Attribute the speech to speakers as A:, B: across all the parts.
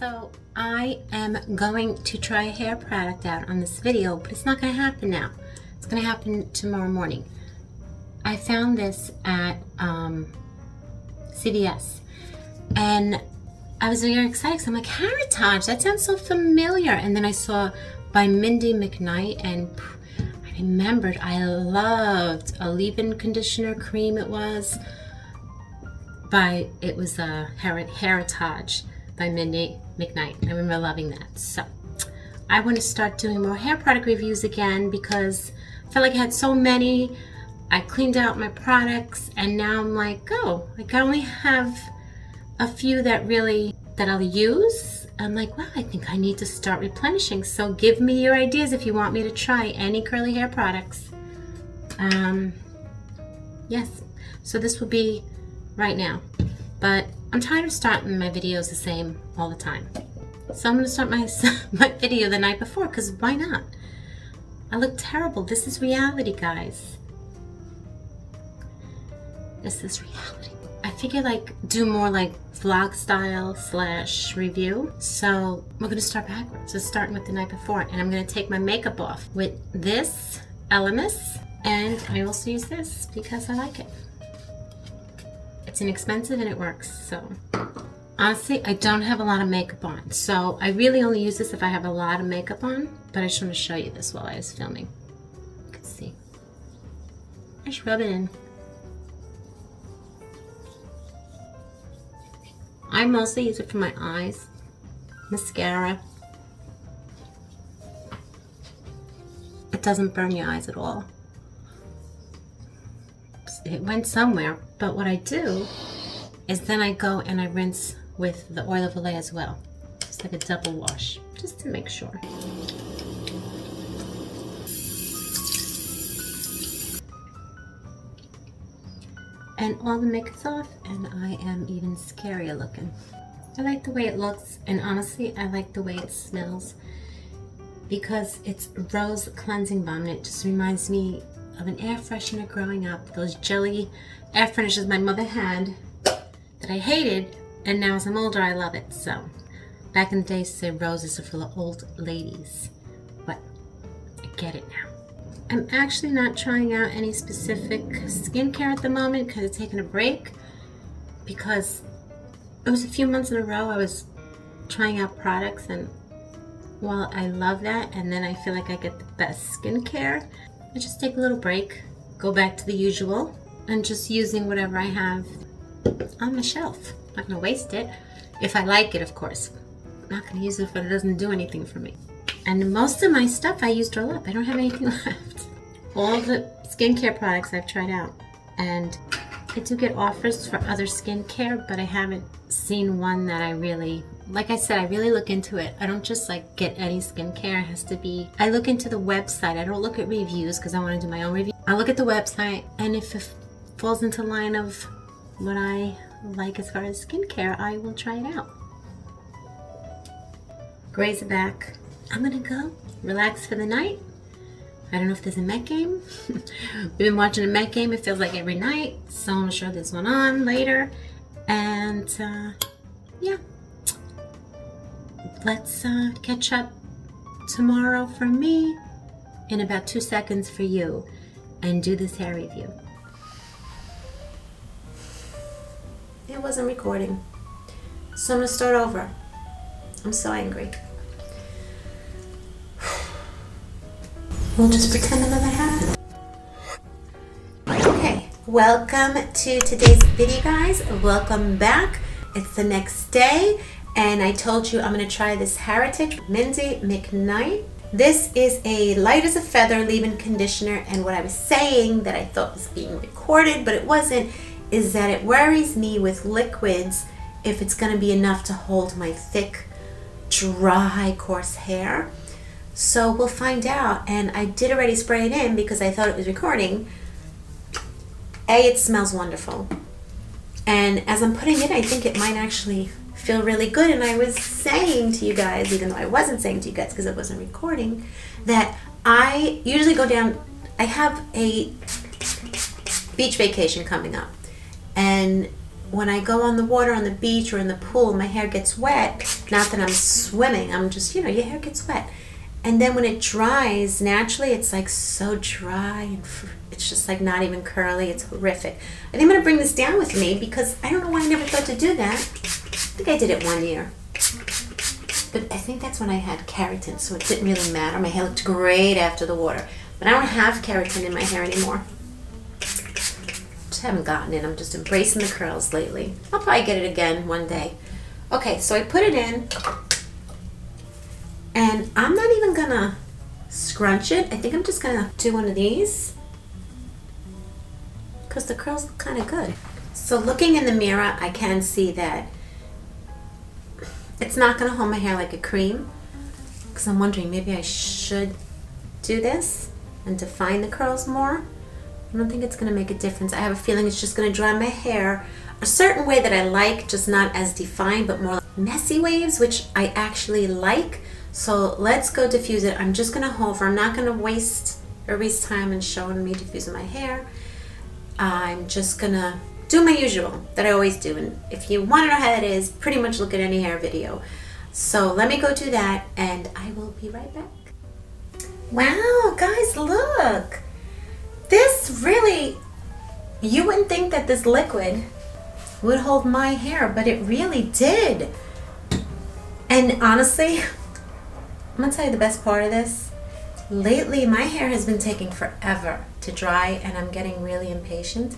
A: So I am going to try a hair product out on this video, but it's not going to happen now. It's going to happen tomorrow morning. I found this at CVS, and I was very excited because I'm like, Hairitage, that sounds so familiar. And then I saw by Mindy McKnight, and I remembered I loved a leave-in conditioner cream. It was Hairitage by Mindy McKnight. I remember loving that. So I want to start doing more hair product reviews again because I felt like I had so many. I cleaned out my products, and now I'm like, oh, like I only have a few that I'll use. I'm like, wow, I think I need to start replenishing. So give me your ideas if you want me to try any curly hair products. Yes, so this will be right now, but I'm tired of starting my videos the same all the time. So I'm gonna start my video the night before, because why not? I look terrible. This is reality, guys. This is reality. I figure like do more like vlog style / review. So we're gonna start backwards. So starting with the night before, and I'm gonna take my makeup off with this Elemis, and I also use this because I like it. It's inexpensive and it works. So honestly, I don't have a lot of makeup on, so I really only use this if I have a lot of makeup on, but I just want to show you this while I was filming. You can see. I just rub it in. I mostly use it for my eyes, mascara. It doesn't burn your eyes at all. It went somewhere, but what I do is then I go and I rinse with the oil of Olay as well. It's like a double wash, just to make sure. And all the makeup's off, and I am even scarier looking. I like the way it looks, and honestly, I like the way it smells because it's rose cleansing balm, and it just reminds me of an air freshener growing up. Those jelly air fresheners my mother had that I hated, and now as I'm older, I love it. So back in the day, say roses are for the old ladies, but I get it now. I'm actually not trying out any specific skincare at the moment because it's taking a break, because it was a few months in a row I was trying out products, and while I love that and then I feel like I get the best skincare, I just take a little break, go back to the usual, and just using whatever I have on my shelf. I'm not gonna waste it. If I like it, of course. I'm not gonna use it if it doesn't do anything for me. And most of my stuff I used all up. I don't have anything left. All the skincare products I've tried out. And I do get offers for other skincare, but I haven't seen one that I really, like I said, I really look into it. I don't just like get any skincare. It has to be, I look into the website. I don't look at reviews because I want to do my own review. I look at the website, and if it falls into line of what I like as far as skincare, I will try it out. Grays are back. I'm gonna go relax for the night. I don't know if there's a Met game. We've been watching a Met game, it feels like every night, so I'm sure there's one on later. And yeah, let's catch up tomorrow for me in about 2 seconds for you, and do this hair review. It wasn't recording, so I'm gonna start over. I'm so angry. We'll just pretend that never happened. Okay, welcome to today's video, guys. Welcome back. It's the next day, and I told you I'm gonna try this Hairitage Mindy McKnight. This is a light as a feather leave-in conditioner, and what I was saying that I thought was being recorded, but it wasn't, is that it worries me with liquids if it's gonna be enough to hold my thick, dry, coarse hair. So we'll find out, and I did already spray it in because I thought it was recording. It smells wonderful, and as I'm putting it, I think it might actually feel really good. And I was saying to you guys, even though I wasn't saying to you guys because it wasn't recording, that I usually go down, I have a beach vacation coming up, and when I go on the water on the beach or in the pool, my hair gets wet. Not that I'm swimming, I'm just, your hair gets wet. And then when it dries, naturally, it's like so dry and it's just like not even curly. It's horrific. I think I'm going to bring this down with me because I don't know why I never thought to do that. I think I did it one year. But I think that's when I had keratin, so it didn't really matter. My hair looked great after the water. But I don't have keratin in my hair anymore. Just haven't gotten it. I'm just embracing the curls lately. I'll probably get it again one day. Okay, so I put it in. And I'm not even gonna scrunch it. I think I'm just gonna do one of these because the curls look kind of good. So looking in the mirror, I can see that it's not gonna hold my hair like a cream because I'm wondering maybe I should do this and define the curls more. I don't think it's gonna make a difference. I have a feeling it's just gonna dry my hair a certain way that I like, just not as defined, but more like messy waves, which I actually like. So let's go diffuse it. I'm just gonna hover. I'm not gonna waste everybody's time in showing me diffusing my hair. I'm just gonna do my usual that I always do. And if you wanna know how that is, pretty much look at any hair video. So let me go do that and I will be right back. Wow, guys, look. This really, you wouldn't think that this liquid would hold my hair, but it really did. And honestly, I'm gonna tell you the best part of this. Lately, my hair has been taking forever to dry and I'm getting really impatient.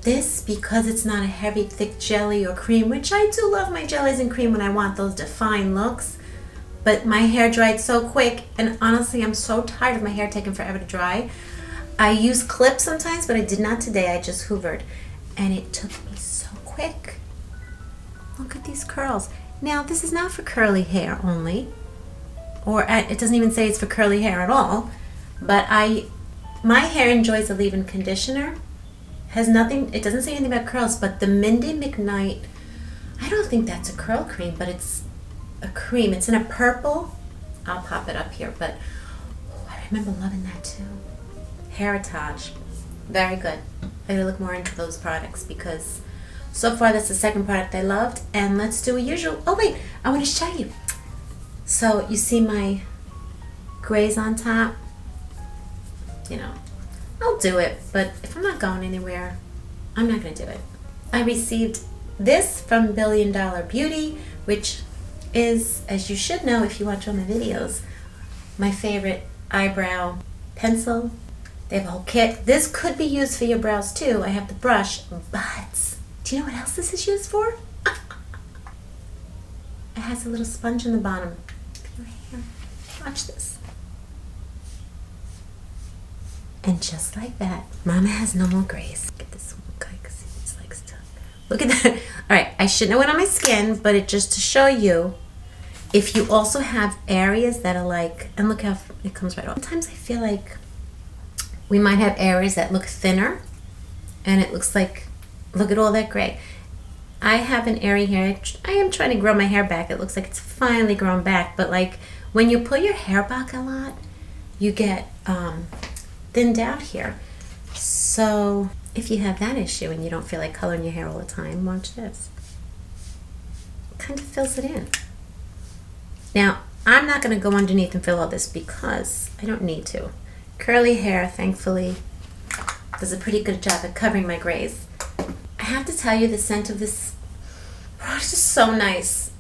A: This, because it's not a heavy, thick jelly or cream, which I do love my jellies and cream when I want those defined looks, but my hair dried so quick, and honestly, I'm so tired of my hair taking forever to dry. I use clips sometimes, but I did not today. I just hoovered, and it took me so quick. Look at these curls. Now, this is not for curly hair only. Or it doesn't even say it's for curly hair at all, but my hair enjoys a leave-in conditioner. Has nothing, it doesn't say anything about curls, but the Mindy McKnight, I don't think that's a curl cream, but it's a cream. It's in a purple. I'll pop it up here, but I remember loving that too. Hairitage, very good. I gotta look more into those products because so far that's the second product I loved. And let's do a usual. Oh wait, I want to show you. So you see my grays on top? I'll do it, but if I'm not going anywhere, I'm not gonna do it. I received this from Billion Dollar Beauty, which is, as you should know if you watch all my videos, my favorite eyebrow pencil. They have a whole kit. This could be used for your brows too. I have the brush, but do you know what else this is used for? It has a little sponge in the bottom. Right here. Watch this. And just like that, Mama has no more grays. Get this one guy because he just likes to. Look at that. All right, I shouldn't have went on my skin, but it just to show you, if you also have areas that are like, and look how it comes right off. Sometimes I feel like we might have areas that look thinner, and it looks like, look at all that gray. I have an area here. I am trying to grow my hair back. It looks like it's finally grown back, but like when you pull your hair back a lot, you get thinned out here. So if you have that issue and you don't feel like coloring your hair all the time, watch this. It kind of fills it in. Now, I'm not going to go underneath and fill all this because I don't need to. Curly hair, thankfully, does a pretty good job at covering my grays. I have to tell you, the scent of this product is so nice.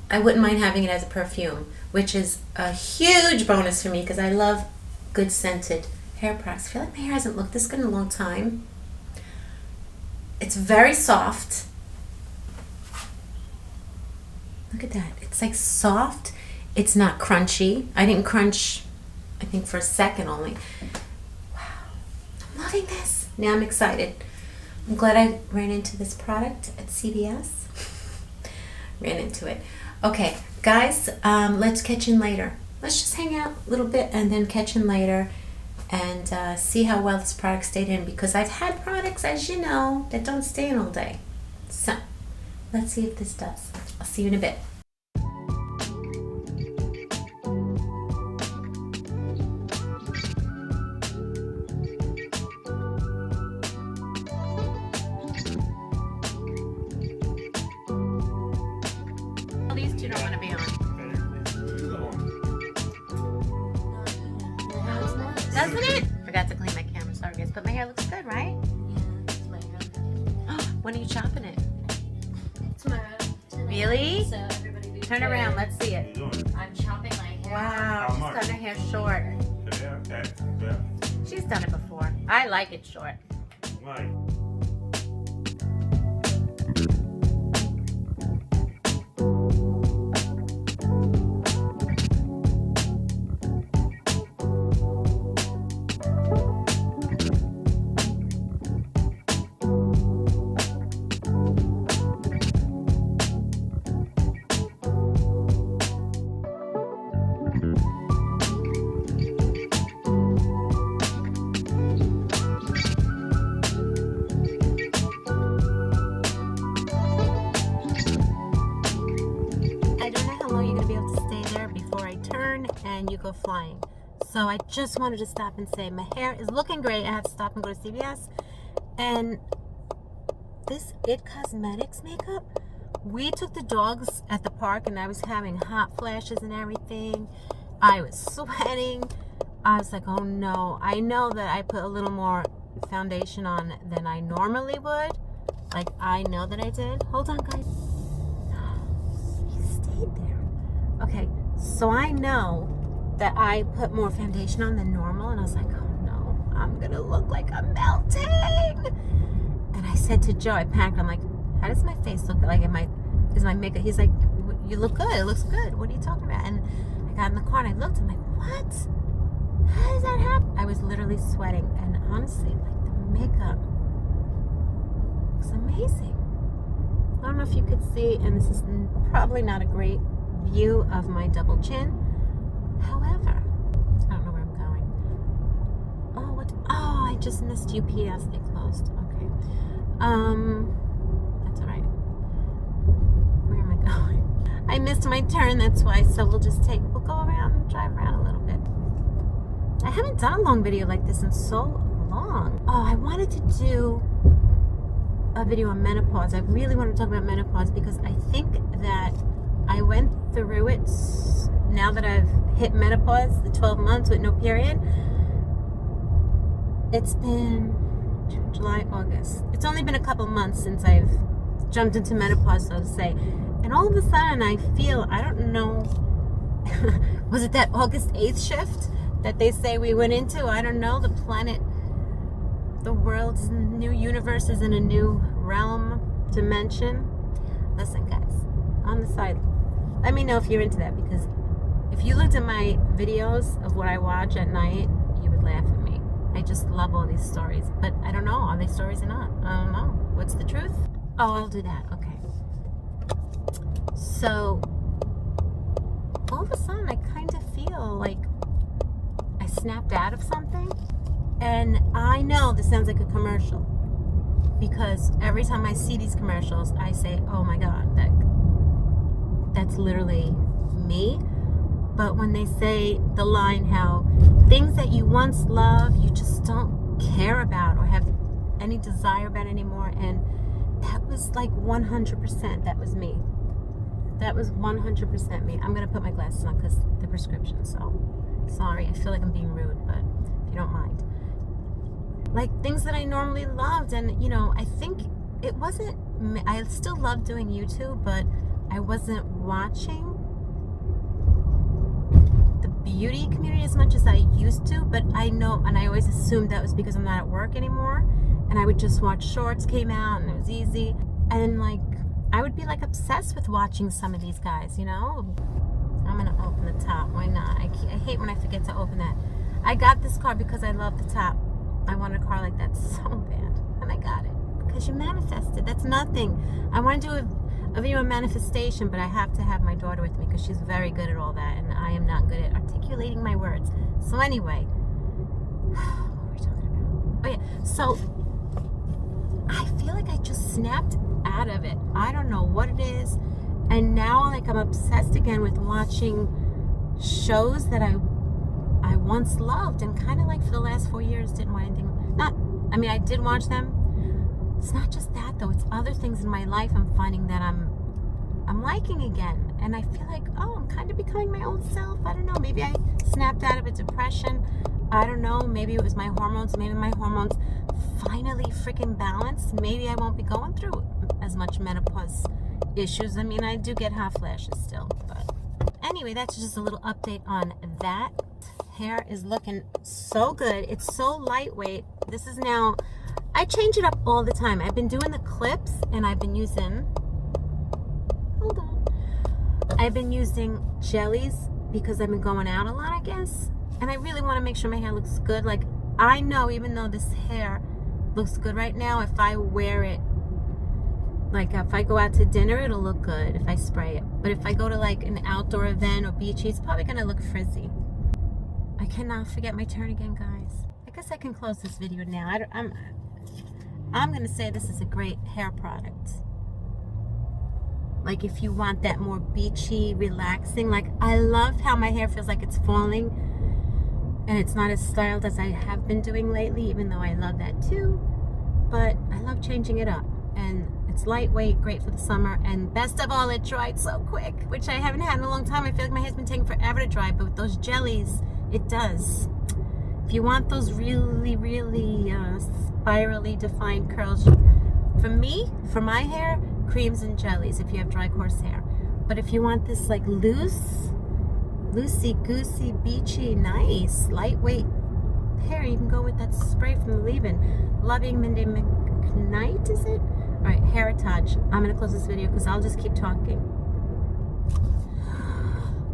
A: I wouldn't mind having it as a perfume, which is a huge bonus for me because I love good scented hair products. I feel like my hair hasn't looked this good in a long time. It's very soft. Look at that. It's like soft. It's not crunchy. I didn't crunch, I think, for a second only. Wow. I'm loving this. Now I'm excited. I'm glad I ran into this product at CVS. Ran into it. Okay, guys, let's catch in later. Let's just hang out a little bit and then catch in later and see how well this product stayed in, because I've had products, as you know, that don't stay in all day. So let's see if this does. I'll see you in a bit. you don't want to be on. Doesn't it? Forgot to clean my camera, sorry guys. But my hair looks good, right?
B: Yeah, my hair.
A: When are you chopping it?
B: Tomorrow.
A: Really?
B: So everybody be
A: Turn
B: prepared.
A: around, let's see it.
B: I'm chopping my hair.
A: Wow, she's got her hair short. She's done it before. I like it short.
C: Right.
A: And you go flying. So I just wanted to stop and say my hair is looking great. I had to stop and go to CVS. And this It Cosmetics makeup, we took the dogs at the park and I was having hot flashes and everything. I was sweating. I was like, oh no. I know that I put a little more foundation on than I normally would. Like, I know that I did. Hold on, guys. He stayed there. Okay, so I know that I put more foundation on than normal, and I was like, oh no, I'm gonna look like I'm melting. And I said to Joe, I panicked, I'm like, how does my face look like? Is my makeup? He's like, you look good, it looks good. What are you talking about? And I got in the car and I looked, I'm like, what? How does that happen? I was literally sweating, and honestly, like, the makeup looks amazing. I don't know if you could see, and this is probably not a great view of my double chin. However, I don't know where I'm going. Oh, what? Oh, I just missed UPS. They closed. Okay. That's all right. Where am I going? I missed my turn. That's why. So we'll go around and drive around a little bit. I haven't done a long video like this in so long. Oh, I wanted to do a video on menopause. I really want to talk about menopause because I think that I went through it. Now that I've hit menopause, the 12 months with no period, it's been June, July, August. It's only been a couple months since I've jumped into menopause, so to say. And all of a sudden I feel, I don't know, was it that August 8th shift that they say we went into? I don't know. The planet, the world's new universe is in a new realm, dimension. Listen, guys, on the side, let me know if you're into that, because if you looked at my videos of what I watch at night, you would laugh at me. I just love all these stories. But I don't know, are they stories or not? I don't know. What's the truth? Oh, I'll do that. Okay. So, all of a sudden, I kind of feel like I snapped out of something. And I know this sounds like a commercial, because every time I see these commercials, I say, oh my God, that's literally me. But when they say the line how things that you once loved, you just don't care about or have any desire about anymore, and that was like 100%, that was me. That was 100% me. I'm going to put my glasses on because they're prescription, so sorry. I feel like I'm being rude, but if you don't mind. Like things that I normally loved, and you know, I think it wasn't, I still love doing YouTube, but I wasn't watching the beauty community as much as I used to. But I know, and I always assumed that was because I'm not at work anymore, and I would just watch shorts came out and it was easy, and like I would be like obsessed with watching some of these guys, you know. I'm gonna open the top, why not? I hate when I forget to open that. I got this car because I love the top. I wanted a car like that so bad, and I got it because you manifested. That's nothing. I want to do a video on manifestation, but I have to have my daughter with me because she's very good at all that, and I am not good at articulating my words. So anyway, what were we talking about? Oh yeah, so I feel like I just snapped out of it. I don't know what it is, and now like I'm obsessed again with watching shows that I once loved, and kind of like for the last 4 years didn't want anything. I did watch them. It's not just that though, it's other things in my life I'm finding that I'm liking again. and I feel like, oh, I'm kind of becoming my old self. I don't know. Maybe I snapped out of a depression. I don't know. Maybe it was my hormones. Maybe my hormones finally freaking balanced. Maybe I won't be going through as much menopause issues. I mean, I do get hot flashes still, but anyway, that's just a little update on that. Hair is looking so good. It's so lightweight. This is now, I change it up all the time. I've been doing the clips, and I've been using, hold on, I've been using jellies because I've been going out a lot, I guess, and I really want to make sure my hair looks good. Like, I know even though this hair looks good right now, if I wear it, like if I go out to dinner, it'll look good if I spray it. But if I go to like an outdoor event or beachy, it's probably gonna look frizzy. I cannot forget my turn again, guys. I guess I can close this video now. I'm gonna say this is a great hair product. Like if you want that more beachy, relaxing, like I love how my hair feels like it's falling and it's not as styled as I have been doing lately, even though I love that too. But I love changing it up, and it's lightweight, great for the summer, and best of all, it dried so quick, which I haven't had in a long time. I feel like my hair's been taking forever to dry, but with those jellies, it does. If you want those really, really spirally defined curls, for me, for my hair, creams and jellies if you have dry, coarse hair. But if you want this like loose, loosey-goosey, beachy, nice, lightweight hair, you can go with that spray from the leave-in. Loving Mindy McKnight, is it? All right, Hairitage. I'm going to close this video because I'll just keep talking.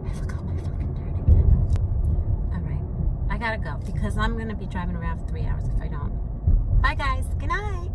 A: I forgot my fucking turn again. All right, I got to go because I'm going to be driving around for 3 hours if I don't. Bye, guys. Good night.